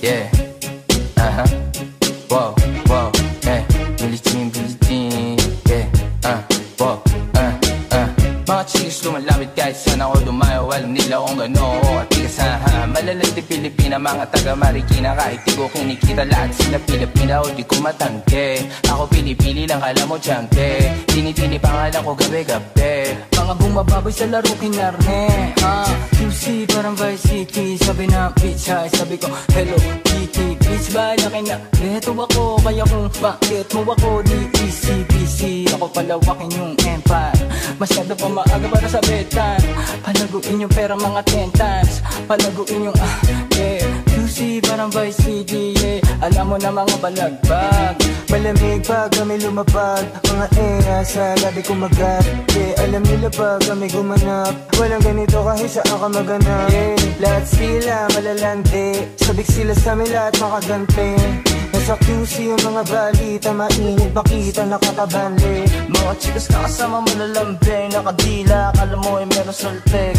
Yeah. Wow, wow, eh. Billie Jean, yeah. Wow, mga chicks lumalapit kahit saan ako dumayo. Alam nila kung gano'n ako katigasahan. Malalag di Pilipina, mga taga Marikina. Kahit di ko kinikita, lahat sila Pilipina o di ko matangke. Ako pili-pili lang, kala mo tiyangke. Tini-tini pangalan ko gabi-gabi. Mga bumababoy sa laro kinarne. QC parang Vice City. Sabi na bitch hi, sabi ko hello Kitty. Bitch ba laki na reto ako. Kaya kung bakit mo ako di easy-peasy. Ako palawakin yung empire. Masyado pa maaga para sa betan. Palaguin yung pera mga 10 times. Palaguin yung yeah. QC parang Vice City, yeah. Alam mo na mga balagbag. Malamig pag kami lumapag. Mga sa gabi kumagat, yeah. Alam nila pag kami gumanap. Walang ganito kahit saan ka maganap, yeah. Lahat sila malalandi. Sabik sila sa amin lahat makagante. Nasa QC yung mga balita. Mainit makita nakakabanli. Mga chikas na kasama malalambing. Nakadila, akala mo ay meron saltek.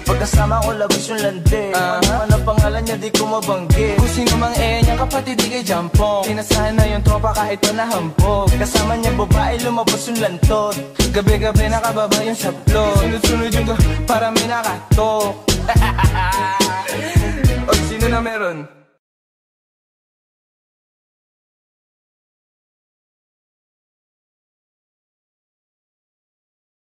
Pagkasama ko labas yung lande. Ano pangalan niya di ko mabanggit. Kung sino mang niya kapatid di kay Jampong. Tinasahan na yung tropa kahit pa nahampog. Kasama niya babae lumabas yung lantot. Gabi-gabi nakababa yung saplot. Sunod-sunod yung para may nakatok.